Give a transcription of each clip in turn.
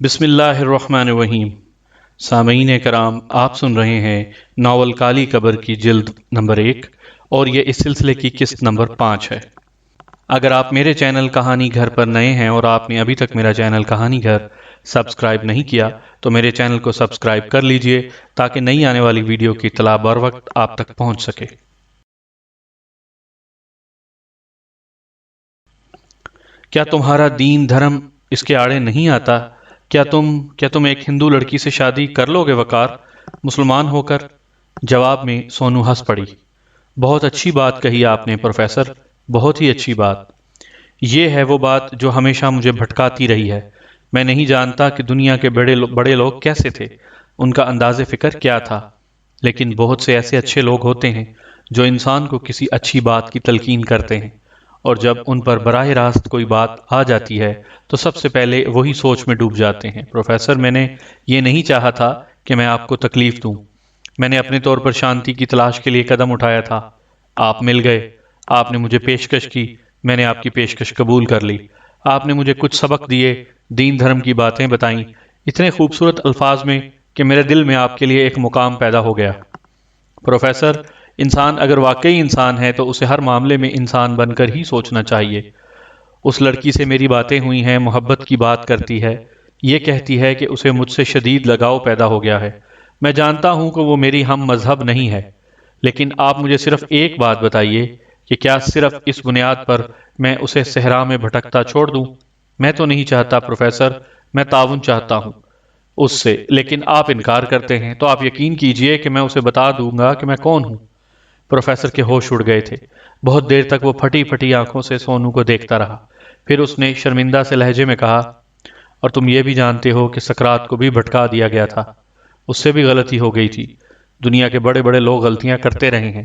بسم اللہ الرحمن الرحیم۔ سامعین کرام، آپ سن رہے ہیں ناول کالی قبر کی جلد نمبر 1 اور یہ اس سلسلے کی قسط نمبر 5 ہے۔ اگر آپ میرے چینل کہانی گھر پر نئے ہیں اور آپ نے ابھی تک میرا چینل کہانی گھر سبسکرائب نہیں کیا تو میرے چینل کو سبسکرائب کر لیجئے تاکہ نئی آنے والی ویڈیو کی اطلاع بر وقت آپ تک پہنچ سکے۔ کیا تمہارا دین دھرم اس کے آڑے نہیں آتا؟ کیا تم ایک ہندو لڑکی سے شادی کر لو گے وقار، مسلمان ہو کر؟ جواب میں سونو ہنس پڑی۔ بہت اچھی بات کہی آپ نے پروفیسر، بہت ہی اچھی بات۔ یہ ہے وہ بات جو ہمیشہ مجھے بھٹکاتی رہی ہے۔ میں نہیں جانتا کہ دنیا کے بڑے لوگ کیسے تھے، ان کا انداز فکر کیا تھا، لیکن بہت سے ایسے اچھے لوگ ہوتے ہیں جو انسان کو کسی اچھی بات کی تلقین کرتے ہیں، اور جب ان پر براہ راست کوئی بات آ جاتی ہے تو سب سے پہلے وہی سوچ میں ڈوب جاتے ہیں۔ پروفیسر، میں نے یہ نہیں چاہا تھا کہ میں آپ کو تکلیف دوں۔ میں نے اپنے طور پر شانتی کی تلاش کے لیے قدم اٹھایا تھا۔ آپ مل گئے، آپ نے مجھے پیشکش کی، میں نے آپ کی پیشکش قبول کر لی۔ آپ نے مجھے کچھ سبق دیے، دین دھرم کی باتیں بتائیں، اتنے خوبصورت الفاظ میں کہ میرے دل میں آپ کے لیے ایک مقام پیدا ہو گیا۔ پروفیسر، انسان اگر واقعی انسان ہے تو اسے ہر معاملے میں انسان بن کر ہی سوچنا چاہیے۔ اس لڑکی سے میری باتیں ہوئی ہیں، محبت کی بات کرتی ہے، یہ کہتی ہے کہ اسے مجھ سے شدید لگاؤ پیدا ہو گیا ہے۔ میں جانتا ہوں کہ وہ میری ہم مذہب نہیں ہے، لیکن آپ مجھے صرف ایک بات بتائیے کہ کیا صرف اس بنیاد پر میں اسے صحرا میں بھٹکتا چھوڑ دوں؟ میں تو نہیں چاہتا پروفیسر، میں تعاون چاہتا ہوں اس سے، لیکن آپ انکار کرتے ہیں تو آپ یقین کیجئے کہ میں اسے بتا دوں گا کہ میں کون ہوں۔ پروفیسر کے ہوش اڑ گئے تھے۔ بہت دیر تک وہ پھٹی پھٹی آنکھوں سے سونو کو دیکھتا رہا، پھر اس نے شرمندہ سے لہجے میں کہا، اور تم یہ بھی جانتے ہو کہ سقراط کو بھی بھٹکا دیا گیا تھا، اس سے بھی غلطی ہو گئی تھی۔ دنیا کے بڑے بڑے لوگ غلطیاں کرتے رہے ہیں۔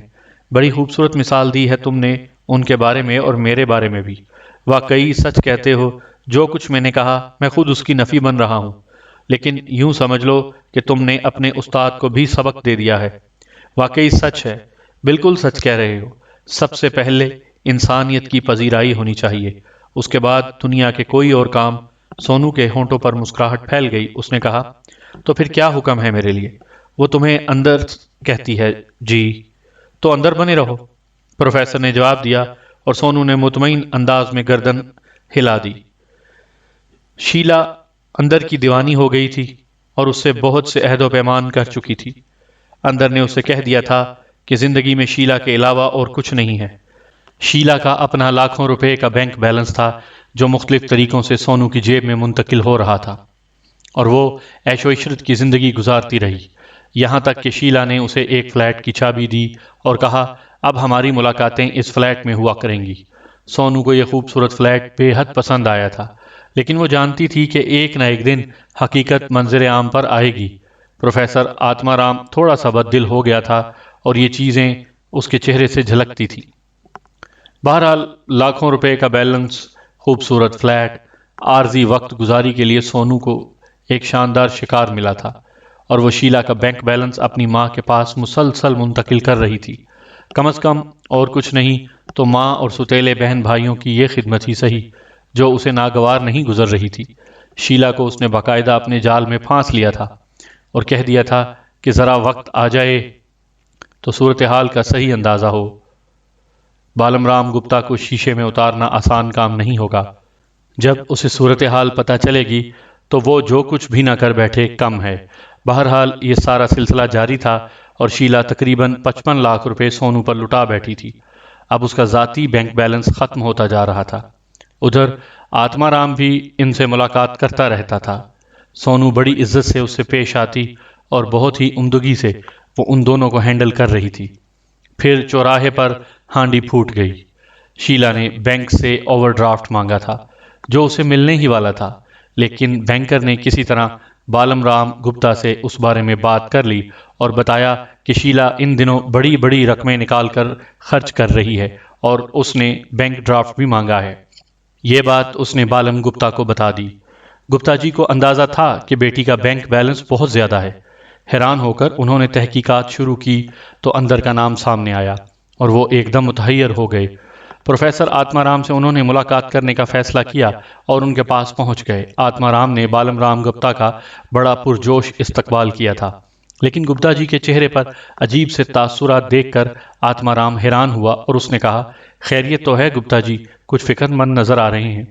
بڑی خوبصورت مثال دی ہے تم نے ان کے بارے میں اور میرے بارے میں بھی۔ واقعی سچ کہتے ہو، جو کچھ میں نے کہا میں خود اس کی نفی بن رہا ہوں، لیکن یوں سمجھ لو کہ تم نے اپنے استاد کو بھی سبق دے دیا ہے۔ واقعی سچ ہے، بالکل سچ کہہ رہے ہو۔ سب سے پہلے انسانیت کی پذیرائی ہونی چاہیے، اس کے بعد دنیا کے کوئی اور کام۔ سونو کے ہونٹوں پر مسکراہٹ پھیل گئی۔ اس نے کہا، تو پھر کیا حکم ہے میرے لیے؟ وہ تمہیں اندر کہتی ہے جی، تو اندر بنے رہو، پروفیسر نے جواب دیا، اور سونو نے مطمئن انداز میں گردن ہلا دی۔ شیلا اندر کی دیوانی ہو گئی تھی اور اس سے بہت سے عہد و پیمان کر چکی تھی۔ اندر نے اسے کہہ دیا تھا کہ زندگی میں شیلا کے علاوہ اور کچھ نہیں ہے۔ شیلا کا اپنا لاکھوں روپے کا بینک بیلنس تھا جو مختلف طریقوں سے سونو کی جیب میں منتقل ہو رہا تھا، اور وہ عیش و عشرت کی زندگی گزارتی رہی، یہاں تک کہ شیلا نے اسے ایک فلیٹ کی چابی دی اور کہا، اب ہماری ملاقاتیں اس فلیٹ میں ہوا کریں گی۔ سونو کو یہ خوبصورت فلیٹ بے حد پسند آیا تھا، لیکن وہ جانتی تھی کہ ایک نہ ایک دن حقیقت منظر عام پر آئے گی۔ پروفیسر آتما رام تھوڑا سا بد دل ہو گیا تھا اور یہ چیزیں اس کے چہرے سے جھلکتی تھی۔ بہرحال لاکھوں روپے کا بیلنس، خوبصورت فلیٹ، عارضی وقت گزاری کے لیے سونو کو ایک شاندار شکار ملا تھا، اور وہ شیلا کا بینک بیلنس اپنی ماں کے پاس مسلسل منتقل کر رہی تھی۔ کم از کم اور کچھ نہیں تو ماں اور ستیلے بہن بھائیوں کی یہ خدمت ہی صحیح جو اسے ناگوار نہیں گزر رہی تھی۔ شیلا کو اس نے باقاعدہ اپنے جال میں پھانس لیا تھا اور کہہ دیا تھا کہ ذرا وقت آ جائے تو صورتحال کا صحیح اندازہ ہو۔ بالم رام گپتا کو شیشے میں اتارنا آسان کام نہیں ہوگا۔ جب اسے صورتحال پتہ چلے گی تو وہ جو کچھ بھی نہ کر بیٹھے کم ہے۔ بہرحال یہ سارا سلسلہ جاری تھا اور شیلا تقریباً 55 لاکھ روپے سونو پر لٹا بیٹھی تھی۔ اب اس کا ذاتی بینک بیلنس ختم ہوتا جا رہا تھا۔ ادھر آتما رام بھی ان سے ملاقات کرتا رہتا تھا۔ سونو بڑی عزت سے اس سے پیش آتی اور بہت ہی عمدگی سے وہ ان دونوں کو ہینڈل کر رہی تھی۔ پھر چوراہے پر ہانڈی پھوٹ گئی۔ شیلا نے بینک سے اوور ڈرافٹ مانگا تھا جو اسے ملنے ہی والا تھا، لیکن بینکر نے کسی طرح بالم رام گپتا سے اس بارے میں بات کر لی اور بتایا کہ شیلا ان دنوں بڑی بڑی رقمیں نکال کر خرچ کر رہی ہے اور اس نے بینک ڈرافٹ بھی مانگا ہے۔ یہ بات اس نے بالم گپتا کو بتا دی۔ گپتا جی کو اندازہ تھا کہ بیٹی کا بینک بیلنس بہت زیادہ ہے۔ حیران ہو کر انہوں نے تحقیقات شروع کی تو اندر کا نام سامنے آیا اور وہ ایک دم متحیر ہو گئے۔ پروفیسر آتما رام سے انہوں نے ملاقات کرنے کا فیصلہ کیا اور ان کے پاس پہنچ گئے۔ آتما رام نے بالم رام گپتا کا بڑا پرجوش استقبال کیا تھا، لیکن گپتا جی کے چہرے پر عجیب سے تاثرات دیکھ کر آتما رام حیران ہوا اور اس نے کہا، خیریت تو ہے گپتا جی؟ کچھ فکر مند نظر آ رہے ہیں۔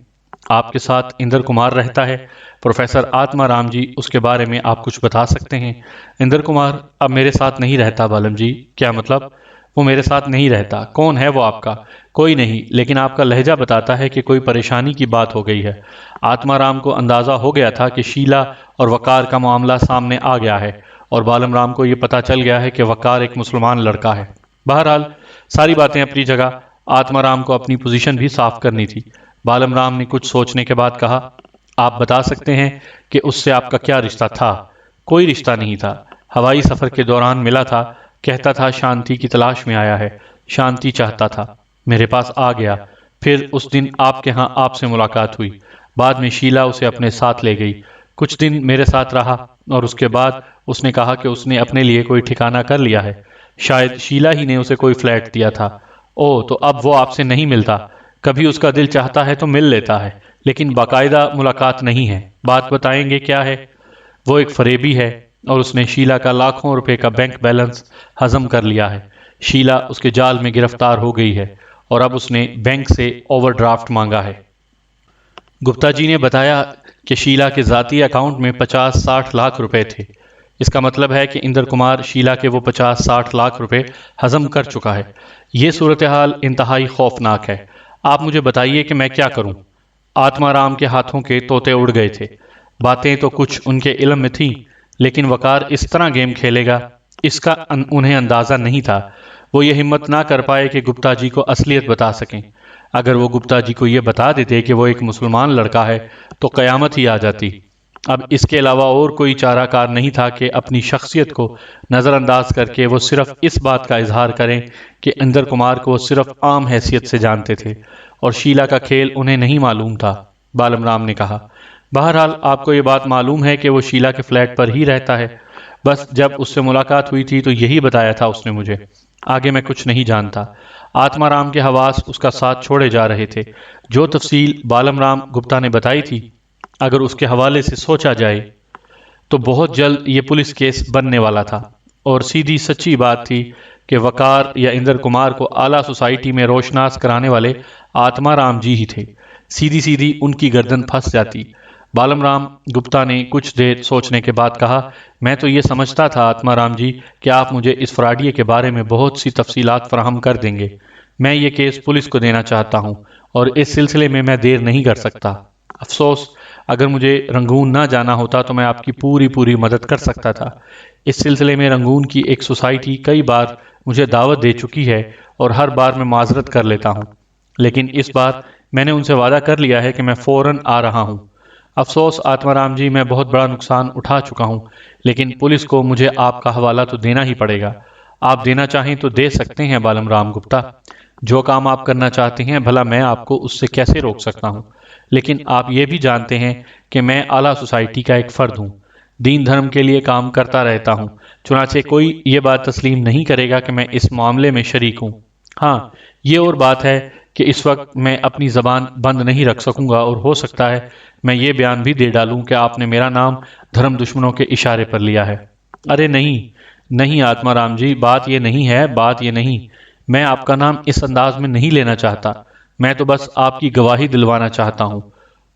آپ کے ساتھ اندر کمار رہتا ہے؟ پروفیسر آتما رام جی، اس کے بارے میں آپ کچھ بتا سکتے ہیں؟ اندر کمار اب میرے ساتھ نہیں رہتا بالم جی۔ کیا مطلب؟ وہ میرے ساتھ نہیں رہتا؟ کون ہے وہ آپ کا؟ کوئی نہیں، لیکن آپ کا لہجہ بتاتا ہے کہ کوئی پریشانی کی بات ہو گئی ہے۔ آتما رام کو اندازہ ہو گیا تھا کہ شیلا اور وقار کا معاملہ سامنے آ گیا ہے، اور بالم رام کو یہ پتا چل گیا ہے کہ وقار ایک مسلمان لڑکا ہے۔ بہرحال ساری باتیں اپنی جگہ، آتما رام کو اپنی پوزیشن بھی صاف کرنی تھی۔ بالم رام نے کچھ سوچنے کے بعد کہا، آپ بتا سکتے ہیں کہ اس سے آپ کا کیا رشتہ تھا؟ کوئی رشتہ نہیں تھا، ہوائی سفر کے دوران ملا تھا، کہتا تھا شانتی کی تلاش میں آیا ہے، شانتی چاہتا تھا، میرے پاس آ گیا، پھر اس دن آپ کے ہاں آپ سے ملاقات ہوئی، بعد میں شیلا اسے اپنے ساتھ لے گئی، کچھ دن میرے ساتھ رہا، اور اس کے بعد اس نے کہا کہ اس نے اپنے لیے کوئی ٹھکانہ کر لیا ہے، شاید شیلا ہی نے اسے کوئی فلیٹ دیا تھا۔ او تو اب وہ آپ سے نہیں ملتا؟ کبھی اس کا دل چاہتا ہے تو مل لیتا ہے، لیکن باقاعدہ ملاقات نہیں ہے۔ بات بتائیں گے کیا ہے؟ وہ ایک فریبی ہے، اور اس نے شیلا کا لاکھوں روپے کا بینک بیلنس ہضم کر لیا ہے۔ شیلا اس کے جال میں گرفتار ہو گئی ہے، اور اب اس نے بینک سے اوور ڈرافٹ مانگا ہے۔ گپتا جی نے بتایا کہ شیلا کے ذاتی اکاؤنٹ میں 50-60 لاکھ روپے تھے۔ اس کا مطلب ہے کہ اندر کمار شیلا کے وہ 50-60 لاکھ روپے ہضم کر چکا ہے۔ یہ صورتحال انتہائی خوفناک ہے۔ آپ مجھے بتائیے کہ میں کیا کروں؟ آتما رام کے ہاتھوں کے طوطے اڑ گئے تھے۔ باتیں تو کچھ ان کے علم میں تھیں، لیکن وقار اس طرح گیم کھیلے گا، اس کا انہیں اندازہ نہیں تھا۔ وہ یہ ہمت نہ کر پائے کہ گپتا جی کو اصلیت بتا سکیں۔ اگر وہ گپتا جی کو یہ بتا دیتے کہ وہ ایک مسلمان لڑکا ہے تو قیامت ہی آ جاتی۔ اب اس کے علاوہ اور کوئی چارہ کار نہیں تھا کہ اپنی شخصیت کو نظر انداز کر کے وہ صرف اس بات کا اظہار کریں کہ اندر کمار کو وہ صرف عام حیثیت سے جانتے تھے، اور شیلا کا کھیل انہیں نہیں معلوم تھا۔ بالم رام نے کہا، بہرحال آپ کو یہ بات معلوم ہے کہ وہ شیلا کے فلیٹ پر ہی رہتا ہے؟ بس جب اس سے ملاقات ہوئی تھی تو یہی بتایا تھا اس نے مجھے، آگے میں کچھ نہیں جانتا۔ آتما رام کے حواس اس کا ساتھ چھوڑے جا رہے تھے۔ جو تفصیل بالم رام گپتا نے بتائی تھی، اگر اس کے حوالے سے سوچا جائے تو بہت جلد یہ پولیس کیس بننے والا تھا، اور سیدھی سچی بات تھی کہ وقار یا اندر کمار کو اعلیٰ سوسائٹی میں روشناس کرانے والے آتما رام جی ہی تھے۔ سیدھی سیدھی ان کی گردن پھنس جاتی۔ بالم رام گپتا نے کچھ دیر سوچنے کے بعد کہا، میں تو یہ سمجھتا تھا آتما رام جی کہ آپ مجھے اس فراڈیے کے بارے میں بہت سی تفصیلات فراہم کر دیں گے۔ میں یہ کیس پولیس کو دینا چاہتا ہوں، اور اس سلسلے میں دیر نہیں کر سکتا۔ افسوس، اگر مجھے رنگون نہ جانا ہوتا تو میں آپ کی پوری مدد کر سکتا تھا۔ اس سلسلے میں رنگون کی ایک سوسائٹی کئی بار مجھے دعوت دے چکی ہے، اور ہر بار میں معذرت کر لیتا ہوں، لیکن اس بار میں نے ان سے وعدہ کر لیا ہے کہ میں فوراً آ رہا ہوں۔ افسوس آتما رام جی، میں بہت بڑا نقصان اٹھا چکا ہوں، لیکن پولیس کو مجھے آپ کا حوالہ تو دینا ہی پڑے گا۔ آپ دینا چاہیں تو دے سکتے ہیں بالم رام گپتا، جو کام آپ کرنا چاہتے ہیں بھلا میں آپ کو اس سے کیسے روک سکتا ہوں؟ لیکن آپ یہ بھی جانتے ہیں کہ میں اعلیٰ سوسائٹی کا ایک فرد ہوں، دین دھرم کے لیے کام کرتا رہتا ہوں، چنانچہ کوئی یہ بات تسلیم نہیں کرے گا کہ میں اس معاملے میں شریک ہوں۔ ہاں، یہ اور بات ہے کہ اس وقت میں اپنی زبان بند نہیں رکھ سکوں گا، اور ہو سکتا ہے میں یہ بیان بھی دے ڈالوں کہ آپ نے میرا نام دھرم دشمنوں کے اشارے پر لیا ہے۔ ارے نہیں آتما رام جی، بات یہ نہیں ہے، بات یہ نہیں، میں آپ کا نام اس انداز میں نہیں لینا چاہتا، میں تو بس آپ کی گواہی دلوانا چاہتا ہوں،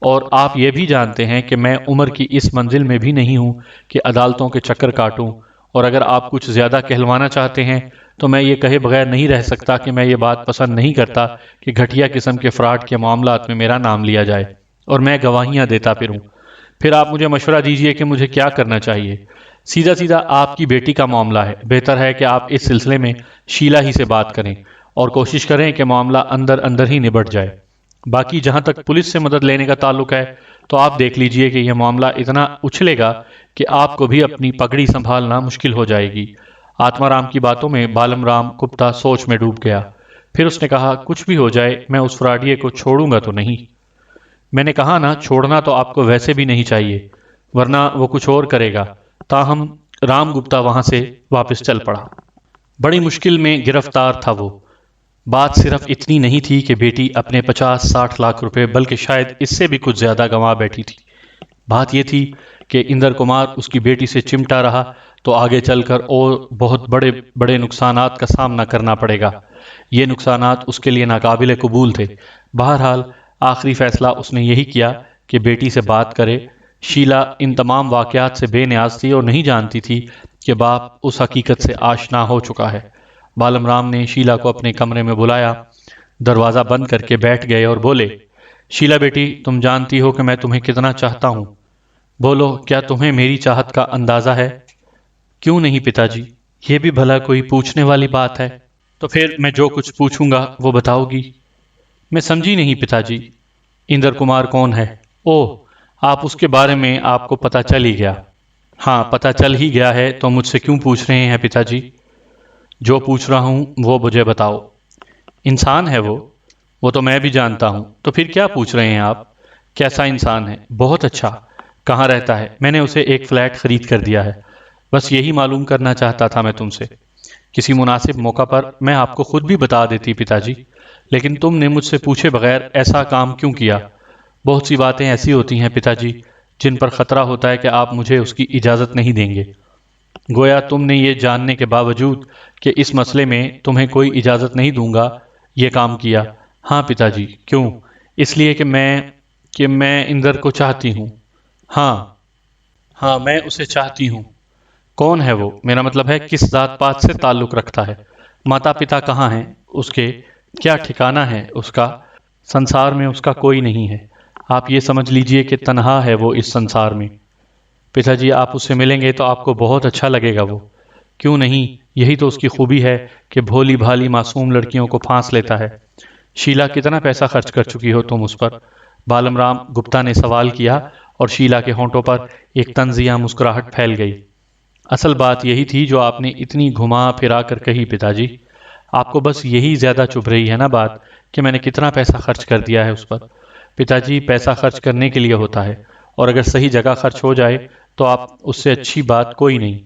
اور آپ یہ بھی جانتے ہیں کہ میں عمر کی اس منزل میں بھی نہیں ہوں کہ عدالتوں کے چکر کاٹوں، اور اگر آپ کچھ زیادہ کہلوانا چاہتے ہیں تو میں یہ کہے بغیر نہیں رہ سکتا کہ میں یہ بات پسند نہیں کرتا کہ گھٹیا قسم کے فراڈ کے معاملات میں میرا نام لیا جائے اور میں گواہیاں دیتا پھروں۔ پھر آپ مجھے مشورہ دیجئے کہ مجھے کیا کرنا چاہیے۔ سیدھا آپ کی بیٹی کا معاملہ ہے، بہتر ہے کہ آپ اس سلسلے میں شیلا ہی سے بات کریں، اور کوشش کریں کہ معاملہ اندر ہی نبٹ جائے۔ باقی جہاں تک پولیس سے مدد لینے کا تعلق ہے تو آپ دیکھ لیجئے کہ یہ معاملہ اتنا اچھلے گا کہ آپ کو بھی اپنی پگڑی سنبھالنا مشکل ہو جائے گی۔ آتما رام کی باتوں میں بالم رام گپتا سوچ میں ڈوب گیا۔ پھر اس نے کہا، کچھ بھی ہو جائے میں اس فراڈیے کو چھوڑوں گا تو نہیں۔ میں نے کہا نا، چھوڑنا تو آپ کو ویسے بھی نہیں چاہیے، ورنہ وہ کچھ اور کرے گا۔ تاہم رام گپتا وہاں سے واپس چل پڑا۔ بڑی مشکل میں گرفتار تھا وہ۔ بات صرف اتنی نہیں تھی کہ بیٹی اپنے 50-60 لاکھ روپے بلکہ شاید اس سے بھی کچھ زیادہ گنوا بیٹھی تھی۔ بات یہ تھی کہ اندر کمار اس کی بیٹی سے چمٹا رہا تو آگے چل کر اور بہت بڑے بڑے نقصانات کا سامنا کرنا پڑے گا۔ یہ نقصانات اس کے لیے ناقابل قبول تھے۔ بہرحال آخری فیصلہ اس نے یہی کیا کہ بیٹی سے بات کرے۔ شیلا ان تمام واقعات سے بے نیاز تھی اور نہیں جانتی تھی کہ باپ اس حقیقت سے آشنا ہو چکا ہے۔ بالم رام نے شیلا کو اپنے کمرے میں بلایا، دروازہ بند کر کے بیٹھ گئے اور بولے، شیلا بیٹی، تم جانتی ہو کہ میں تمہیں کتنا چاہتا ہوں۔ بولو، کیا تمہیں میری چاہت کا اندازہ ہے؟ کیوں نہیں پتا جی، یہ بھی بھلا کوئی پوچھنے والی بات ہے؟ تو پھر میں جو کچھ پوچھوں گا وہ بتاؤ گی؟ میں سمجھی نہیں پتا جی۔ اندر کمار کون ہے؟ اوہ، آپ اس کے بارے میں آپ کو پتا چل ہی گیا۔ ہاں، پتا چل ہی گیا ہے تو مجھ سے کیوں پوچھ رہے ہیں پتا جی؟ جو پوچھ رہا ہوں وہ مجھے بتاؤ۔ انسان ہے وہ تو میں بھی جانتا ہوں، تو پھر کیا پوچھ رہے ہیں آپ؟ کیسا انسان ہے؟ بہت اچھا۔ کہاں رہتا ہے؟ میں نے اسے ایک فلیٹ خرید کر دیا ہے۔ بس یہی معلوم کرنا چاہتا تھا میں تم سے۔ کسی مناسب موقع پر میں آپ کو خود بھی بتا دیتی پتا جی، لیکن تم نے مجھ سے پوچھے بغیر ایسا کام کیوں کیا؟ بہت سی باتیں ایسی ہوتی ہیں پتا جی جن پر خطرہ ہوتا ہے کہ آپ مجھے اس کی اجازت نہیں دیں گے۔ گویا تم نے یہ جاننے کے باوجود کہ اس مسئلے میں تمہیں کوئی اجازت نہیں دوں گا یہ کام کیا۔ ہاں پتا جی۔ کیوں؟ اس لیے کہ میں اندر کو چاہتی ہوں۔ ہاں میں اسے چاہتی ہوں۔ کون ہے وہ؟ میرا مطلب ہے کس ذات پات سے تعلق رکھتا ہے؟ ماتا پتا کہاں ہیں اس کے؟ کیا ٹھکانہ ہے اس کا؟ سنسار میں اس کا کوئی نہیں ہے۔ آپ یہ سمجھ لیجئے کہ تنہا ہے وہ اس سنسار میں۔ پتا جی، آپ اس سے ملیں گے تو آپ کو بہت اچھا لگے گا وہ۔ کیوں نہیں؟ یہی تو اس کی خوبی ہے کہ بھولی بھالی معصوم لڑکیوں کو پھانس لیتا ہے۔ شیلا، کتنا پیسہ خرچ کر چکی ہو تم اس پر؟ بالم رام گپتا نے سوال کیا اور شیلا کے ہونٹوں پر ایک طنزیہ مسکراہٹ پھیل گئی۔ اصل بات یہی تھی جو آپ نے اتنی گھما پھرا کر کہی پتا جی۔ آپ کو بس یہی زیادہ چبھ رہی ہے نا بات کہ میں نے کتنا پیسہ خرچ کر دیا ہے اس پر۔ پتا جی، پیسہ خرچ کرنے کے لیے ہوتا ہے، اور اگر صحیح جگہ خرچ ہو جائے تو آپ اس سے اچھی بات کوئی نہیں۔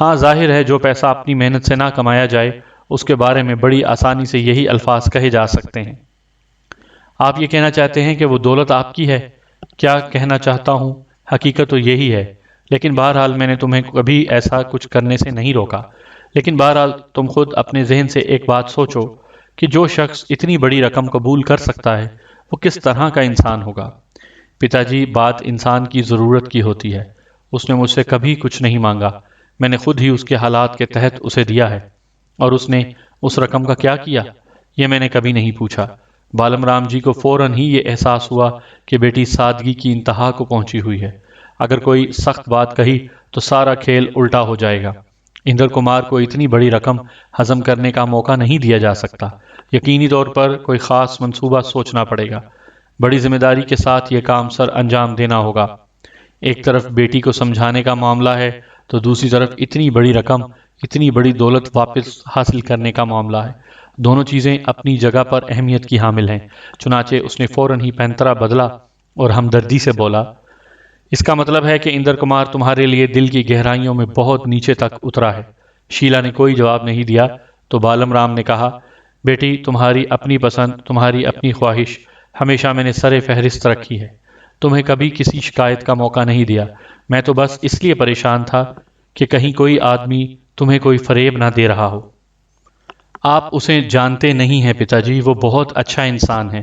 ہاں، ظاہر ہے جو پیسہ اپنی محنت سے نہ کمایا جائے اس کے بارے میں بڑی آسانی سے یہی الفاظ کہے جا سکتے ہیں۔ آپ یہ کہنا چاہتے ہیں کہ وہ دولت آپ کی ہے؟ کیا کہنا چاہتا ہوں، حقیقت تو یہی ہے، لیکن بہرحال میں نے تمہیں کبھی ایسا کچھ کرنے سے نہیں روکا۔ لیکن بہرحال تم خود اپنے ذہن سے ایک بات سوچو کہ جو شخص اتنی بڑی رقم قبول کر سکتا ہے وہ کس طرح کا انسان ہوگا۔ پتا جی، بات انسان کی ضرورت کی ہوتی ہے۔ اس نے مجھ سے کبھی کچھ نہیں مانگا، میں نے خود ہی اس کے حالات کے تحت اسے دیا ہے۔ اور اس نے اس رقم کا کیا کیا یہ میں نے کبھی نہیں پوچھا۔ بالم رام جی کو فوراً ہی یہ احساس ہوا کہ بیٹی سادگی کی انتہا کو پہنچی ہوئی ہے۔ اگر کوئی سخت بات کہی تو سارا کھیل الٹا ہو جائے گا۔ اندر کمار کو اتنی بڑی رقم ہضم کرنے کا موقع نہیں دیا جا سکتا۔ یقینی طور پر کوئی خاص منصوبہ سوچنا پڑے گا۔ بڑی ذمہ داری کے ساتھ یہ کام سر انجام دینا ہوگا۔ ایک طرف بیٹی کو سمجھانے کا معاملہ ہے تو دوسری طرف اتنی بڑی رقم، اتنی بڑی دولت واپس حاصل کرنے کا معاملہ ہے۔ دونوں چیزیں اپنی جگہ پر اہمیت کی حامل ہیں۔ چنانچہ اس نے فوراً ہی پینترا بدلا اور ہمدردی سے بولا، اس کا مطلب ہے کہ اندر کمار تمہارے لیے دل کی گہرائیوں میں بہت نیچے تک اترا ہے۔ شیلا نے کوئی جواب نہیں دیا تو بالم رام نے کہا، بیٹی، تمہاری اپنی پسند، تمہاری اپنی خواہش ہمیشہ میں نے سر فہرست رکھی ہے۔ تمہیں کبھی کسی شکایت کا موقع نہیں دیا۔ میں تو بس اس لیے پریشان تھا کہ کہیں کوئی آدمی تمہیں کوئی فریب نہ دے رہا ہو۔ آپ اسے جانتے نہیں ہیں پتا جی، وہ بہت اچھا انسان ہے،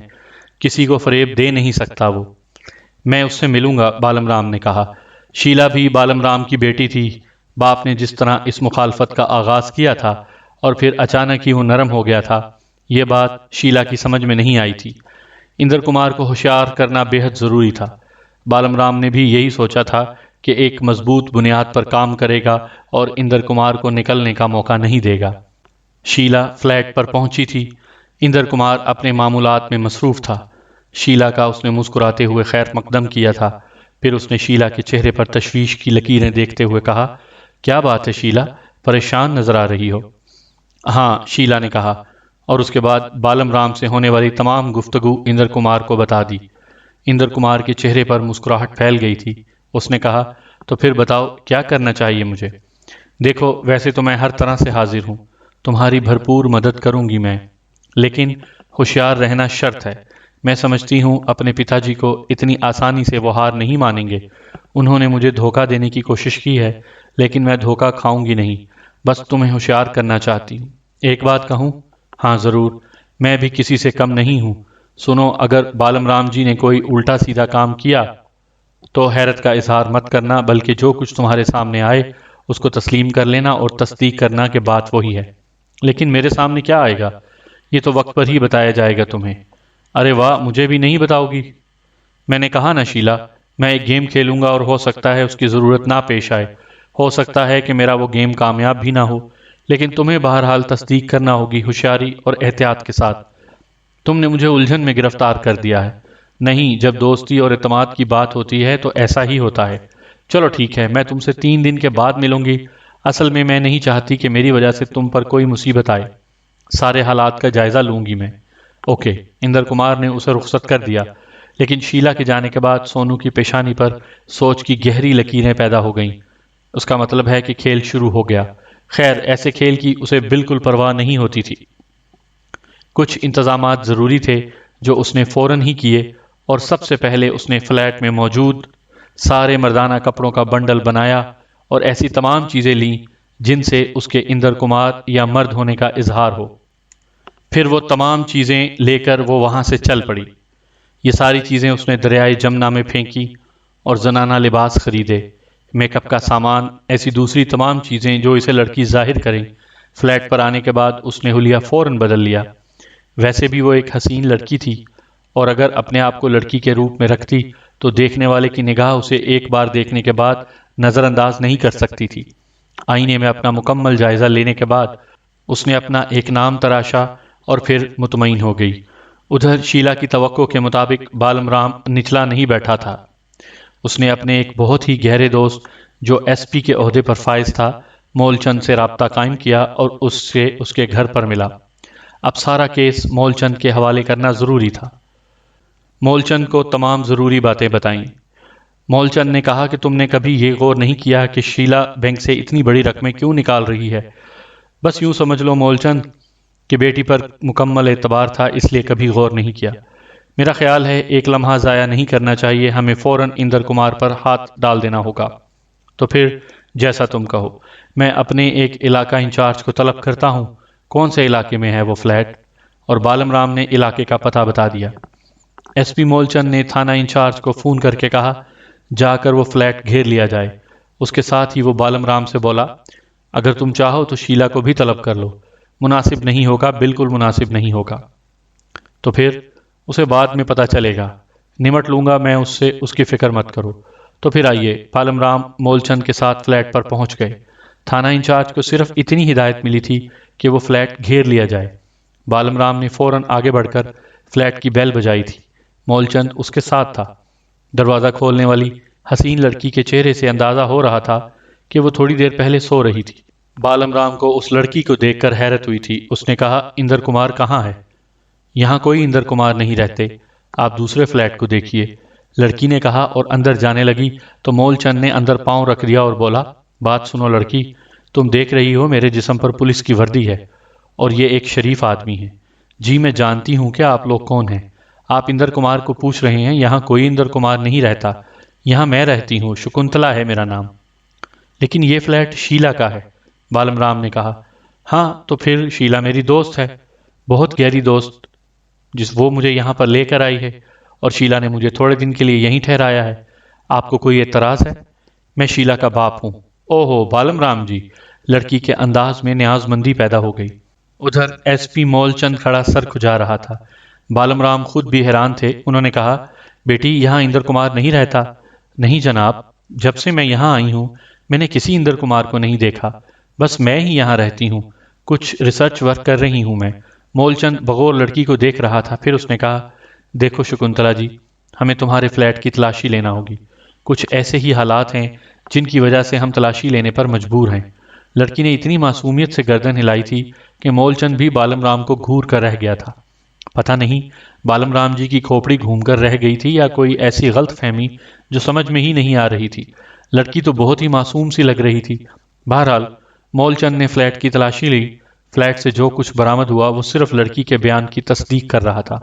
کسی کو فریب دے نہیں سکتا وہ۔ میں اس سے ملوں گا، بالم رام نے کہا۔ شیلا بھی بالم رام کی بیٹی تھی۔ باپ نے جس طرح اس مخالفت کا آغاز کیا تھا اور پھر اچانک ہی وہ نرم ہو گیا تھا، یہ بات شیلا کی سمجھ میں نہیں آئی تھی۔ اندر کمار کو ہوشیار کرنا بے حد ضروری تھا۔ بالم رام نے بھی یہی سوچا تھا کہ ایک مضبوط بنیاد پر کام کرے گا اور اندر کمار کو نکلنے کا موقع نہیں دے گا۔ شیلا فلیٹ پر پہنچی تھی۔ اندر کمار اپنے معمولات میں مصروف تھا۔ شیلا کا اس نے مسکراتے ہوئے خیر مقدم کیا تھا۔ پھر اس نے شیلا کے چہرے پر تشویش کی لکیریں دیکھتے ہوئے کہا، کیا بات ہے شیلا، پریشان نظر آ رہی ہو؟ ہاں، شیلا نے کہا، اور اس کے بعد بالم رام سے ہونے والی تمام گفتگو اندر کمار کو بتا دی۔ اندر کمار کے چہرے پر مسکراہٹ پھیل گئی تھی۔ اس نے کہا، تو پھر بتاؤ کیا کرنا چاہیے مجھے؟ دیکھو، ویسے تو میں ہر طرح سے حاضر ہوں، تمہاری بھرپور مدد کروں گی میں۔ لیکن ہوشیار رہنا شرط ہے۔ میں سمجھتی ہوں اپنے پتا جی کو اتنی آسانی سے وہ ہار نہیں مانیں گے۔ انہوں نے مجھے دھوکہ دینے کی کوشش کی ہے، لیکن میں دھوکہ کھاؤں گی نہیں۔ بس تمہیں ہوشیار کرنا چاہتی ہوں۔ ایک بات کہوں؟ ہاں ضرور، میں بھی کسی سے کم نہیں ہوں۔ سنو، اگر بالم رام جی نے کوئی الٹا سیدھا کام کیا تو حیرت کا اظہار مت کرنا، بلکہ جو کچھ تمہارے سامنے آئے اس کو تسلیم کر لینا اور تصدیق کرنا کہ بات وہی ہے۔ لیکن میرے سامنے کیا آئے گا؟ یہ تو وقت پر ہی بتایا جائے گا تمہیں۔ ارے واہ، مجھے بھی نہیں بتاؤ گی؟ میں نے کہا نا شیلا، میں ایک گیم کھیلوں گا اور ہو سکتا ہے اس کی ضرورت نہ پیش آئے۔ ہو سکتا ہے کہ میرا وہ گیم کامیاب بھی نہ ہو، لیکن تمہیں بہرحال تصدیق کرنا ہوگی ہوشیاری اور احتیاط کے ساتھ۔ تم نے مجھے الجھن میں گرفتار کر دیا ہے۔ نہیں، جب دوستی اور اعتماد کی بات ہوتی ہے تو ایسا ہی ہوتا ہے۔ چلو ٹھیک ہے، میں تم سے 3 دن کے بعد ملوں گی۔ اصل میں نہیں چاہتی کہ میری وجہ سے تم پر کوئی مصیبت آئے۔ سارے حالات کا جائزہ لوں گی میں۔ اوکے۔ اندر کمار نے اسے رخصت کر دیا، لیکن شیلا کے جانے کے بعد سونو کی پیشانی پر سوچ کی گہری لکیریں پیدا ہو گئیں۔ اس کا مطلب ہے کہ کھیل شروع ہو گیا۔ خیر، ایسے کھیل کی اسے بالکل پرواہ نہیں ہوتی تھی۔ کچھ انتظامات ضروری تھے جو اس نے فوراً ہی کیے، اور سب سے پہلے اس نے فلیٹ میں موجود سارے مردانہ کپڑوں کا بنڈل بنایا اور ایسی تمام چیزیں لیں جن سے اس کے اندر کمار یا مرد ہونے کا اظہار ہو۔ پھر وہ تمام چیزیں لے کر وہ وہاں سے چل پڑی۔ یہ ساری چیزیں اس نے دریائے جمنا میں پھینکی اور زنانہ لباس خریدے، میک اپ کا سامان، ایسی دوسری تمام چیزیں جو اسے لڑکی ظاہر کریں۔ فلیٹ پر آنے کے بعد اس نے حلیہ فوراً بدل لیا۔ ویسے بھی وہ ایک حسین لڑکی تھی، اور اگر اپنے آپ کو لڑکی کے روپ میں رکھتی تو دیکھنے والے کی نگاہ اسے ایک بار دیکھنے کے بعد نظر انداز نہیں کر سکتی تھی۔ آئینے میں اپنا مکمل جائزہ لینے کے بعد اس نے اپنا ایک نام تراشا اور پھر مطمئن ہو گئی۔ ادھر شیلا کی توقع کے مطابق بالم رام نچلا نہیں بیٹھا تھا۔ اس نے اپنے ایک بہت ہی گہرے دوست جو ایس پی کے عہدے پر فائز تھا، مول چند سے رابطہ قائم کیا اور اس سے اس کے گھر پر ملا۔ اب سارا کیس مول چند کے حوالے کرنا ضروری تھا۔ مول چند کو تمام ضروری باتیں بتائیں۔ مول چند نے کہا کہ تم نے کبھی یہ غور نہیں کیا کہ شیلا بینک سے اتنی بڑی رقمیں کیوں نکال رہی ہے؟ بس یوں سمجھ لو مول چند کہ بیٹی پر مکمل اعتبار تھا، اس لیے کبھی غور نہیں کیا۔ میرا خیال ہے ایک لمحہ ضائع نہیں کرنا چاہیے، ہمیں فوراً اندر کمار پر ہاتھ ڈال دینا ہوگا۔ تو پھر جیسا تم کہو۔ میں اپنے ایک علاقہ انچارج کو طلب کرتا ہوں۔ کون سے علاقے میں ہے وہ فلیٹ؟ اور بالم رام نے علاقے کا پتہ بتا دیا۔ ایس پی مول چند نے تھانہ انچارج کو فون کر کے کہا جا کر وہ فلیٹ گھیر لیا جائے۔ اس کے ساتھ ہی وہ بالم رام سے بولا اگر تم چاہو تو شیلا کو بھی طلب کر لو۔ مناسب نہیں ہوگا، بالکل مناسب نہیں ہوگا۔ تو پھر اسے بعد میں پتہ چلے گا، نمٹ لوں گا میں اس سے، اس کی فکر مت کرو۔ تو پھر آئیے۔ بالم رام مول چند کے ساتھ فلیٹ پر پہنچ گئے۔ تھانہ انچارج کو صرف اتنی ہدایت ملی تھی کہ وہ فلیٹ گھیر لیا جائے۔ بالم رام نے فوراً آگے بڑھ کر فلیٹ کی بیل بجائی تھی۔ مول چند اس کے ساتھ تھا۔ دروازہ کھولنے والی حسین لڑکی کے چہرے سے اندازہ ہو رہا تھا کہ وہ تھوڑی دیر پہلے سو رہی تھی۔ بالم رام کو اس لڑکی کو دیکھ کر حیرت ہوئی تھی۔ اس نے کہا اندر کمار کہاں ہے؟ یہاں کوئی اندر کمار نہیں رہتے، آپ دوسرے فلیٹ کو دیکھیے، لڑکی نے کہا اور اندر جانے لگی تو مول چند نے اندر پاؤں رکھ دیا اور بولا بات سنو لڑکی، تم دیکھ رہی ہو میرے جسم پر پولیس کی وردی ہے اور یہ ایک شریف آدمی ہے۔ جی میں جانتی ہوں کہ آپ لوگ کون ہیں۔ آپ اندر کمار کو پوچھ رہے ہیں، یہاں کوئی اندر کمار نہیں رہتا، یہاں میں رہتی ہوں، شکنتلا ہے میرا نام۔ لیکن یہ فلیٹ شیلا کا ہے، بالم رام نے کہا۔ ہاں تو پھر شیلا میری دوست ہے، بہت گہری دوست، وہ مجھے یہاں پر لے کر آئی ہے اور شیلا نے مجھے تھوڑے دن کے لیے یہیں ٹھہرایا ہے۔ آپ کو کوئی اعتراض ہے؟ میں شیلا کا باپ ہوں۔ اوہو بالم رام جی، لڑکی کے انداز میں نیاز مندی پیدا ہو گئی۔ ادھر ایس پی مول چند کھڑا سر کھجا رہا تھا۔ بالم رام خود بھی حیران تھے۔ انہوں نے کہا بیٹی یہاں اندر کمار نہیں رہتا؟ نہیں جناب، جب سے میں یہاں آئی ہوں میں نے کسی اندر کمار کو نہیں دیکھا، بس میں ہی یہاں رہتی ہوں، کچھ ریسرچ ورک کر رہی ہوں میں۔ مول چند بغور لڑکی کو دیکھ رہا تھا، پھر اس نے کہا دیکھو شکنتلا جی، ہمیں تمہارے فلیٹ کی تلاشی لینا ہوگی، کچھ ایسے ہی حالات ہیں جن کی وجہ سے ہم تلاشی لینے پر مجبور ہیں۔ لڑکی نے اتنی معصومیت سے گردن ہلائی تھی کہ مول چند بھی بالم رام کو گھور کر رہ گیا تھا۔ پتہ نہیں بالم رام جی کی کھوپڑی گھوم کر رہ گئی تھی یا کوئی ایسی غلط فہمی جو سمجھ میں ہی نہیں آ رہی تھی۔ لڑکی تو بہت ہی معصوم سی لگ رہی تھی۔ بہرحال مول چند نے فلیٹ کی تلاشی لی۔ فلیٹ سے جو کچھ برآمد ہوا وہ صرف لڑکی کے بیان کی تصدیق کر رہا تھا۔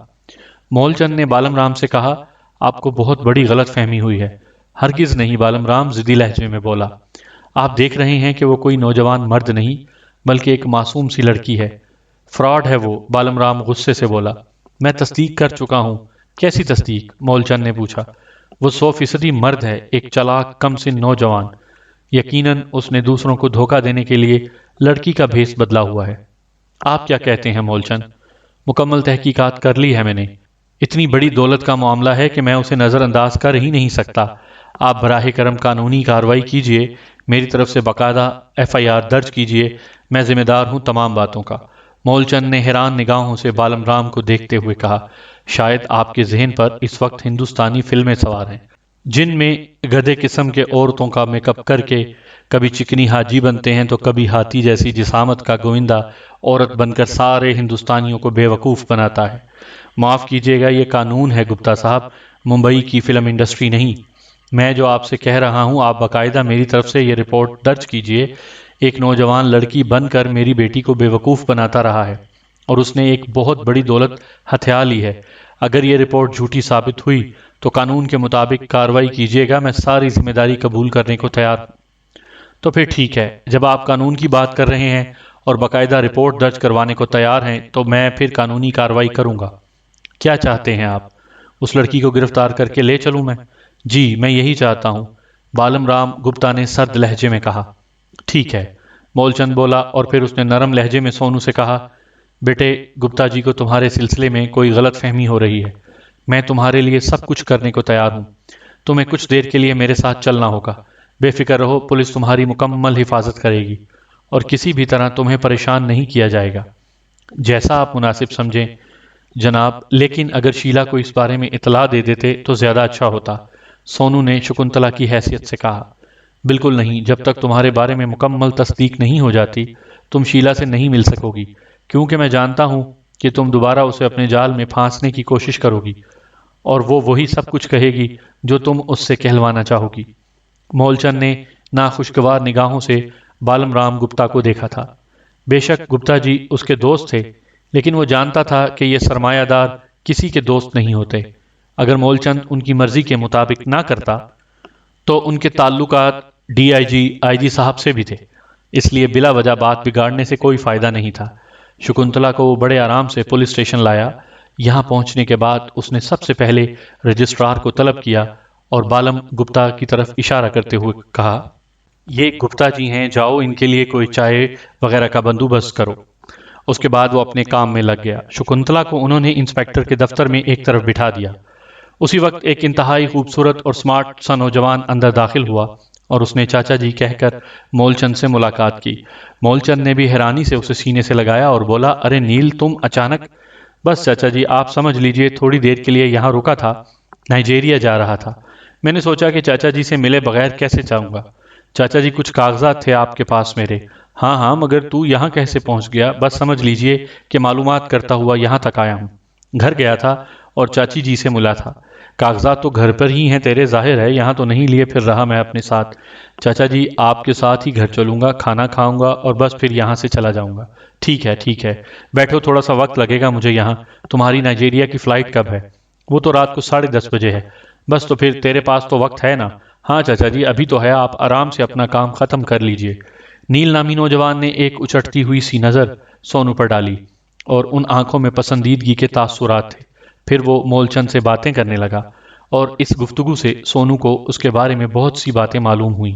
مول چند نے بالم رام سے کہا، آپ کو بہت بڑی غلط فہمی ہوئی ہے۔ ہرگز نہیں، بالم رام ضدی لہجے میں بولا۔ آپ دیکھ رہے ہیں کہ وہ کوئی نوجوان مرد نہیں بلکہ ایک معصوم سی لڑکی ہے۔ فراڈ ہے وہ، بالم رام غصے سے بولا۔ میں تصدیق کر چکا ہوں۔ کیسی تصدیق؟ مول چند نے پوچھا۔ وہ 100% مرد ہے، ایک چلاک کم سن نوجوان۔ یقیناً اس نے دوسروں کو دھوکہ دینے کے لیے لڑکی کا بھیس بدلا ہوا ہے۔ آپ کیا کہتے ہیں مول چند؟ مکمل تحقیقات کر لی ہے میں نے۔ اتنی بڑی دولت کا معاملہ ہے کہ میں اسے نظر انداز کر ہی نہیں سکتا۔ آپ براہ کرم قانونی کارروائی کیجئے، میری طرف سے باقاعدہ FIR درج کیجئے۔ میں ذمہ دار ہوں تمام باتوں کا۔ مول چند نے حیران نگاہوں سے بالم رام کو دیکھتے ہوئے کہا، شاید آپ کے ذہن پر اس وقت ہندوستانی فلمیں سوار ہیں جن میں گدھے قسم کے عورتوں کا میک اپ کر کے کبھی چکنی حاجی بنتے ہیں تو کبھی ہاتھی جیسی جسامت کا گویندا عورت بن کر سارے ہندوستانیوں کو بے وقوف بناتا ہے۔ معاف کیجیے گا، یہ قانون ہے گپتا صاحب، ممبئی کی فلم انڈسٹری نہیں۔ میں جو آپ سے کہہ رہا ہوں، آپ باقاعدہ میری طرف سے یہ رپورٹ درج کیجئے۔ ایک نوجوان لڑکی بن کر میری بیٹی کو بے وقوف بناتا رہا ہے اور اس نے ایک بہت بڑی دولت ہتھیا لی ہے۔ اگر یہ رپورٹ جھوٹی ثابت ہوئی تو قانون کے مطابق کارروائی کیجیے گا۔ میں ساری ذمہ داری قبول کرنے کو تیار ہوں۔ تو پھر ٹھیک ہے، جب آپ قانون کی بات کر رہے ہیں اور باقاعدہ رپورٹ درج کروانے کو تیار ہیں تو میں پھر قانونی کارروائی کروں گا۔ کیا چاہتے ہیں آپ؟ اس لڑکی کو گرفتار کر کے لے چلوں میں؟ جی، میں یہی چاہتا ہوں، بالم رام گپتا نے سرد لہجے میں کہا۔ ٹھیک ہے، مول چند بولا، اور پھر اس نے نرم لہجے میں سونو سے کہا، بیٹے، گپتا جی کو تمہارے سلسلے میں کوئی غلط فہمی ہو رہی ہے۔ میں تمہارے لیے سب کچھ کرنے کو تیار ہوں۔ تمہیں کچھ دیر کے لیے میرے ساتھ چلنا ہوگا۔ بے فکر رہو، پولیس تمہاری مکمل حفاظت کرے گی اور کسی بھی طرح تمہیں پریشان نہیں کیا جائے گا۔ جیسا آپ مناسب سمجھیں جناب، لیکن اگر شیلا کو اس بارے میں اطلاع دے دیتے تو زیادہ اچھا ہوتا، سونو نے شکنتلا کی حیثیت سے کہا۔ بالکل نہیں، جب تک تمہارے بارے میں مکمل تصدیق نہیں ہو جاتی تم شیلا سے نہیں مل سکو گی، کیونکہ میں جانتا ہوں کہ تم دوبارہ اسے اپنے جال میں پھانسنے کی کوشش کرو گی اور وہ وہی سب کچھ کہے گی جو تم اس سے کہلوانا چاہو گی۔ مول چند نے ناخوشگوار نگاہوں سے بالم رام گپتا کو دیکھا تھا۔ بے شک گپتا جی اس کے دوست تھے، لیکن وہ جانتا تھا کہ یہ سرمایہ دار کسی کے دوست نہیں ہوتے۔ اگر مول چند ان کی مرضی کے مطابق نہ کرتا تو ان کے تعلقات DIG صاحب سے بھی تھے، اس لیے بلا وجہ بات بگاڑنے سے کوئی فائدہ نہیں تھا۔ شکنتلا کو وہ بڑے آرام سے پولیس اسٹیشن لایا۔ یہاں پہنچنے کے بعد اس نے سب سے پہلے رجسٹرار کو طلب کیا اور بالم گپتا کی طرف اشارہ کرتے ہوئے کہا، یہ گپتا جی ہیں، جاؤ ان کے لیے کوئی چائے وغیرہ کا بندوبست کرو۔ اس کے بعد وہ اپنے کام میں لگ گیا۔ شکنتلا کو انہوں نے انسپیکٹر کے دفتر میں ایک طرف بٹھا دیا۔ اسی وقت ایک انتہائی خوبصورت اور سمارٹ سا نوجوان اندر داخل ہوا اور اس نے چاچا جی کہہ کر مول چند سے ملاقات کی۔ مول چند نے بھی حیرانی سے اسے سینے سے لگایا اور بولا، ارے نیل، تم اچانک؟ بس چاچا جی، آپ سمجھ لیجئے، تھوڑی دیر کے لیے یہاں رکا تھا، نائجیریا جا رہا تھا۔ میں نے سوچا کہ چاچا جی سے ملے بغیر کیسے جاؤں گا۔ چاچا جی، کچھ کاغذات تھے آپ کے پاس میرے۔ ہاں ہاں، مگر تو یہاں کیسے پہنچ گیا؟ بس سمجھ لیجئے کہ معلومات کرتا ہوا یہاں تک آیا ہوں۔ گھر گیا تھا اور چاچی جی سے ملا تھا۔ کاغذات تو گھر پر ہی ہیں تیرے، ظاہر ہے یہاں تو نہیں لیے پھر رہا میں اپنے ساتھ۔ چاچا جی، آپ کے ساتھ ہی گھر چلوں گا، کھانا کھاؤں گا اور بس پھر یہاں سے چلا جاؤں گا۔ ٹھیک ہے ٹھیک ہے، بیٹھو، تھوڑا سا وقت لگے گا مجھے یہاں۔ تمہاری نائجیریا کی فلائٹ کب ہے؟ وہ تو رات کو 10:30 بجے ہے۔ بس تو پھر تیرے پاس تو وقت ہے نا؟ ہاں چاچا جی، ابھی تو ہے، آپ آرام سے اپنا کام ختم کر لیجئے۔ نیل نامی نوجوان نے ایک اچٹتی ہوئی سی نظر سونو پر ڈالی اور ان آنکھوں میں پسندیدگی کے تاثرات تھے۔ پھر وہ مول چند سے باتیں کرنے لگا اور اس گفتگو سے سونو کو اس کے بارے میں بہت سی باتیں معلوم ہوئیں۔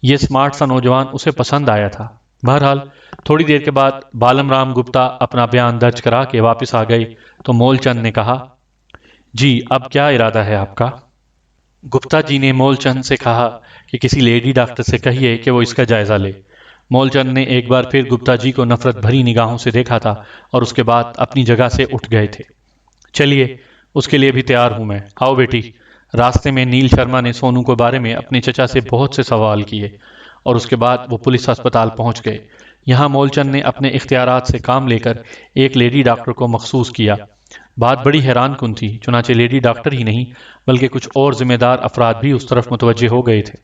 یہ سمارٹ سا نوجوان اسے پسند آیا تھا۔ بہرحال تھوڑی دیر کے بعد بالم رام گپتا اپنا بیان درج کرا کے واپس آ گئے تو مول چند نے کہا، جی اب کیا ارادہ ہے آپ کا؟ گپتا جی نے مول چند سے کہا کہ کسی لیڈی ڈاکٹر سے کہیے کہ وہ اس کا جائزہ لے۔ مول چند نے ایک بار پھر گپتا جی کو نفرت بھری نگاہوں سے دیکھا تھا اور اس کے بعد اپنی جگہ سے اٹھ گئے تھے۔ چلیے، اس کے لیے بھی تیار ہوں میں، آؤ بیٹی۔ راستے میں نیل شرما نے سونو کے بارے میں اپنے چچا سے بہت سے سوال کیے اور اس کے بعد وہ پولیس ہسپتال پہنچ گئے۔ یہاں مول چند نے اپنے اختیارات سے کام لے کر ایک لیڈی ڈاکٹر کو مخصوص کیا۔ بات بڑی حیران کن تھی، چنانچہ لیڈی ڈاکٹر ہی نہیں بلکہ کچھ اور ذمہ دار افراد بھی اس طرف متوجہ ہو گئے تھے۔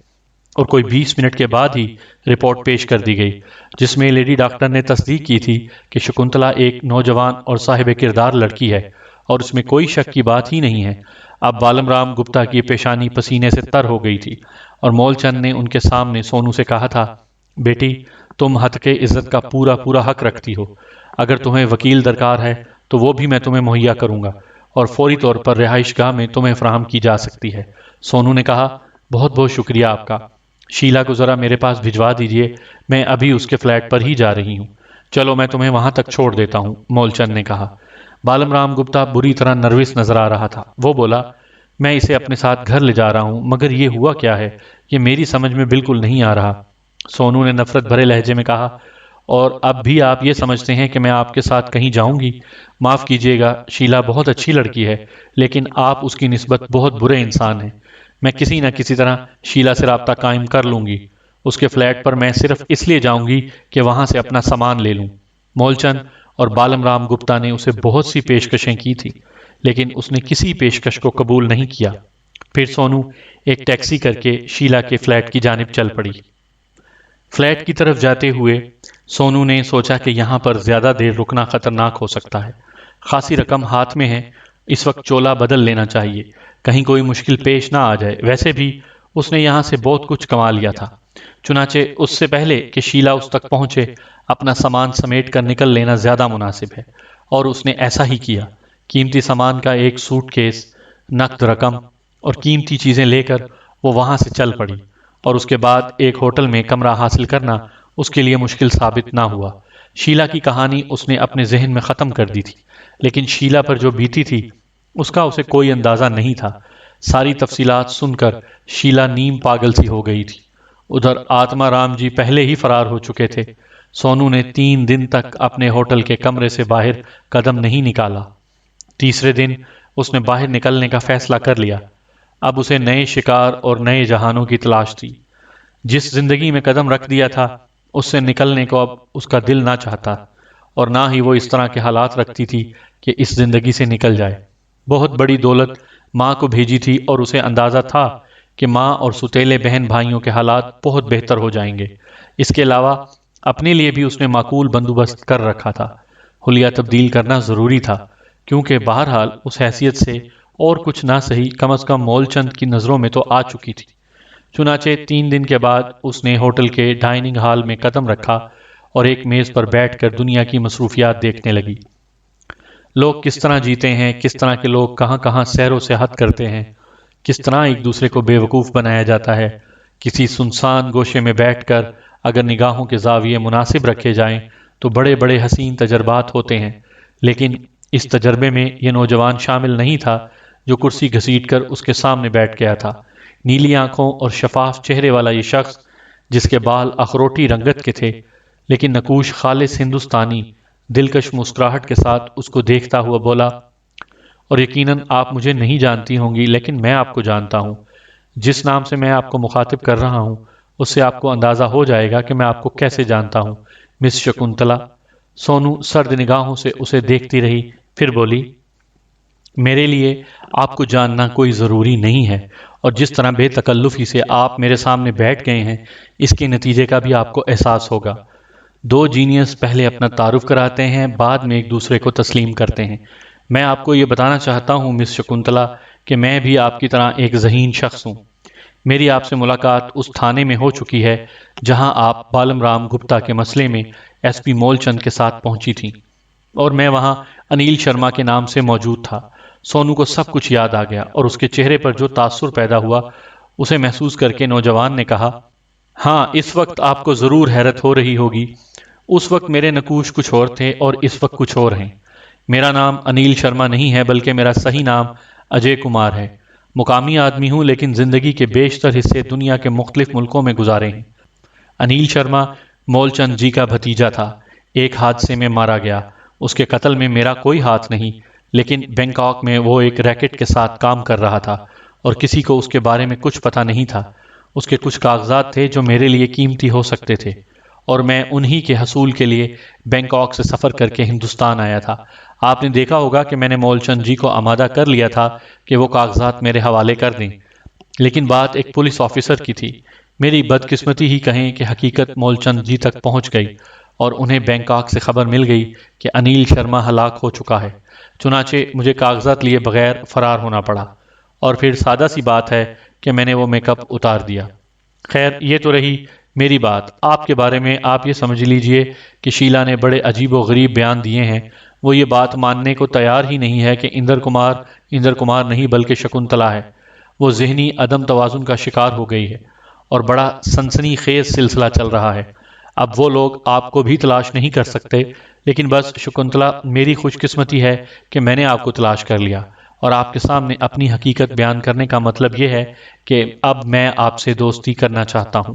اور کوئی 20 منٹ کے بعد ہی رپورٹ پیش کر دی گئی، جس میں لیڈی ڈاکٹر نے تصدیق کی تھی کہ شکنتلا ایک نوجوان اور صاحب کردار لڑکی ہے، اور اس میں کوئی شک کی بات ہی نہیں ہے۔ اب بالم رام گپتا کی پیشانی پسینے سے تر ہو گئی تھی، اور مول چند نے ان کے سامنے سونو سے کہا تھا، بیٹی، تم ہتک عزت کا پورا پورا حق رکھتی ہو۔ اگر تمہیں وکیل درکار ہے تو وہ بھی میں تمہیں مہیا کروں گا، اور فوری طور پر رہائش گاہ میں تمہیں فراہم کی جا سکتی ہے۔ سونو نے کہا، بہت بہت شکریہ آپ کا، شیلا کو ذرا میرے پاس بھجوا دیجئے، میں ابھی اس کے فلیٹ پر ہی جا رہی ہوں۔ چلو میں تمہیں وہاں تک چھوڑ دیتا ہوں، مول چند نے کہا۔ بالم رام گپتا بری طرح نروس نظر آ رہا تھا۔ وہ بولا، میں اسے اپنے ساتھ گھر لے جا رہا ہوں، مگر یہ ہوا کیا ہے، یہ میری سمجھ میں بالکل نہیں آ رہا۔ سونو نے نفرت بھرے لہجے میں کہا، اور اب بھی آپ یہ سمجھتے ہیں کہ میں آپ کے ساتھ کہیں جاؤں گی؟ معاف کیجیے گا، شیلا بہت اچھی لڑکی ہے، لیکن آپ اس کی نسبت بہت برے انسان ہیں۔ میں کسی نہ کسی طرح شیلا سے رابطہ قائم کر لوں گی۔ اس کے فلیٹ پر میں صرف اس لیے جاؤں گی کہ وہاں سے اپنا سامان لے لوں۔ مول چند اور بالم رام گپتا نے اسے بہت سی پیشکشیں کی تھی، لیکن اس نے کسی پیشکش کو قبول نہیں کیا۔ پھر سونو ایک ٹیکسی کر کے شیلا کے فلیٹ کی جانب چل پڑی۔ فلیٹ کی طرف جاتے ہوئے سونو نے سوچا کہ یہاں پر زیادہ دیر رکنا خطرناک ہو سکتا ہے۔ خاصی رقم ہاتھ میں ہے، اس وقت چولا بدل لینا چاہیے، کہیں کوئی مشکل پیش نہ آ جائے۔ ویسے بھی اس نے یہاں سے بہت کچھ کما لیا تھا، چنانچہ اس سے پہلے کہ شیلا اس تک پہنچے اپنا سامان سمیٹ کر نکل لینا زیادہ مناسب ہے، اور اس نے ایسا ہی کیا۔ قیمتی سامان کا ایک سوٹ کیس، نقد رقم اور قیمتی چیزیں لے کر وہ وہاں سے چل پڑی، اور اس کے بعد ایک ہوٹل میں کمرہ حاصل کرنا اس کے لیے مشکل ثابت نہ ہوا۔ شیلا کی کہانی اس نے اپنے ذہن میں ختم کر دی تھی، لیکن شیلا پر جو بیتی تھی اس کا اسے کوئی اندازہ نہیں تھا۔ ساری تفصیلات سن کر شیلا نیم پاگل سی ہو گئی تھی۔ ادھر آتما رام جی پہلے ہی فرار ہو چکے تھے۔ سونو نے 3 دن تک اپنے ہوٹل کے کمرے سے باہر قدم نہیں نکالا۔ تیسرے دن اس نے باہر نکلنے کا فیصلہ کر لیا۔ اب اسے نئے شکار اور نئے جہانوں کی تلاش تھی۔ جس زندگی میں قدم رکھ دیا تھا اس سے نکلنے کو اب اس کا دل نہ چاہتا، اور نہ ہی وہ اس طرح کے حالات رکھتی تھی کہ اس زندگی سے نکل جائے۔ بہت بڑی دولت ماں کو بھیجی تھی، اور اسے اندازہ تھا کہ ماں اور ستیلے بہن بھائیوں کے حالات بہت بہتر ہو جائیں گے۔ اس کے علاوہ اپنے لیے بھی اس نے معقول بندوبست کر رکھا تھا۔ حلیہ تبدیل کرنا ضروری تھا، کیونکہ بہرحال اس حیثیت سے اور کچھ نہ سہی کم از کم مول چند کی نظروں میں تو آ چکی تھی۔ چنانچہ 3 دن کے بعد اس نے ہوٹل کے ڈائننگ ہال میں قدم رکھا اور ایک میز پر بیٹھ کر دنیا کی مصروفیات دیکھنے لگی۔ لوگ کس طرح جیتے ہیں، کس طرح کے لوگ کہاں کہاں سیر و سیاحت کرتے ہیں، کس طرح ایک دوسرے کو بے وقوف بنایا جاتا ہے۔ کسی سنسان گوشے میں بیٹھ کر اگر نگاہوں کے زاویے مناسب رکھے جائیں تو بڑے بڑے حسین تجربات ہوتے ہیں، لیکن اس تجربے میں یہ نوجوان شامل نہیں تھا جو کرسی گھسیٹ کر اس کے سامنے بیٹھ گیا تھا۔ نیلی آنکھوں اور شفاف چہرے والا یہ شخص، جس کے بال اخروٹی رنگت کے تھے لیکن نقوش خالص ہندوستانی، دلکش مسکراہٹ کے ساتھ اس کو دیکھتا ہوا بولا، اور یقیناً آپ مجھے نہیں جانتی ہوں گی، لیکن میں آپ کو جانتا ہوں۔ جس نام سے میں آپ کو مخاطب کر رہا ہوں اس سے آپ کو اندازہ ہو جائے گا کہ میں آپ کو کیسے جانتا ہوں، مس شکنتلا۔ سونو سرد نگاہوں سے اسے دیکھتی رہی، پھر بولی، میرے لیے آپ کو جاننا کوئی ضروری نہیں ہے، اور جس طرح بے تکلفی سے آپ میرے سامنے بیٹھ گئے ہیں اس کے نتیجے کا بھی آپ کو احساس ہوگا۔ 2 جینیس پہلے اپنا تعارف کراتے ہیں، بعد میں ایک دوسرے کو تسلیم کرتے ہیں۔ میں آپ کو یہ بتانا چاہتا ہوں مس شکنتلا کہ میں بھی آپ کی طرح ایک ذہین شخص ہوں۔ میری آپ سے ملاقات اس تھانے میں ہو چکی ہے جہاں آپ بالم رام گپتا کے مسئلے میں ایس پی مول چند کے ساتھ پہنچی تھیں، اور میں وہاں انیل شرما کے نام سے موجود تھا۔ سونو کو سب کچھ یاد آ گیا، اور اس کے چہرے پر جو تاثر پیدا ہوا اسے محسوس کر کے نوجوان نے کہا، ہاں اس وقت آپ کو ضرور حیرت ہو رہی ہوگی، اس وقت میرے نقوش کچھ اور تھے اور اس وقت کچھ اور ہیں۔ میرا نام انیل شرما نہیں ہے، بلکہ میرا صحیح نام اجے کمار ہے۔ مقامی آدمی ہوں، لیکن زندگی کے بیشتر حصے دنیا کے مختلف ملکوں میں گزارے ہیں۔ انیل شرما مول چند جی کا بھتیجا تھا، ایک حادثے میں مارا گیا۔ اس کے قتل میں میرا کوئی ہاتھ نہیں، لیکن بینکاک میں وہ ایک ریکٹ کے ساتھ کام کر رہا تھا اور کسی کو اس کے بارے میں کچھ پتہ نہیں تھا۔ اس کے کچھ کاغذات تھے جو میرے لیے قیمتی ہو سکتے تھے، اور میں انہی کے حصول کے لیے بینکاک سے سفر کر کے ہندوستان آیا تھا۔ آپ نے دیکھا ہوگا کہ میں نے مول چند جی کو آمادہ کر لیا تھا کہ وہ کاغذات میرے حوالے کر دیں، لیکن بات ایک پولیس آفیسر کی تھی۔ میری بدقسمتی ہی کہیں کہ حقیقت مول چند جی تک پہنچ گئی اور انہیں بینکاک سے خبر مل گئی کہ انیل شرما ہلاک ہو چکا ہے۔ چنانچہ مجھے کاغذات لیے بغیر فرار ہونا پڑا، اور پھر سادہ سی بات ہے کہ میں نے وہ میک اپ اتار دیا۔ خیر، یہ تو رہی میری بات۔ آپ کے بارے میں آپ یہ سمجھ لیجئے کہ شیلا نے بڑے عجیب و غریب بیان دیے ہیں۔ وہ یہ بات ماننے کو تیار ہی نہیں ہے کہ اندر کمار نہیں بلکہ شکنتلا ہے۔ وہ ذہنی عدم توازن کا شکار ہو گئی ہے اور بڑا سنسنی خیز سلسلہ چل رہا ہے۔ اب وہ لوگ آپ کو بھی تلاش نہیں کر سکتے، لیکن بس شکنتلا، میری خوش قسمتی ہے کہ میں نے آپ کو تلاش کر لیا اور آپ کے سامنے اپنی حقیقت بیان کرنے کا مطلب یہ ہے کہ اب میں آپ سے دوستی کرنا چاہتا ہوں۔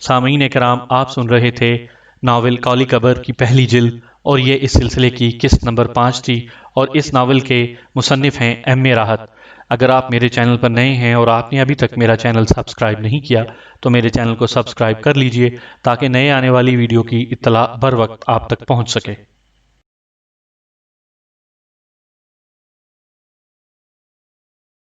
سامعین کرام، آپ سن رہے تھے ناول کالی قبر کی پہلی جلد، اور یہ اس سلسلے کی قسط نمبر 5 تھی، اور اس ناول کے مصنف ہیں ایم اے راحت۔ اگر آپ میرے چینل پر نئے ہیں اور آپ نے ابھی تک میرا چینل سبسکرائب نہیں کیا تو میرے چینل کو سبسکرائب کر لیجئے تاکہ نئے آنے والی ویڈیو کی اطلاع بر وقت آپ تک پہنچ سکے۔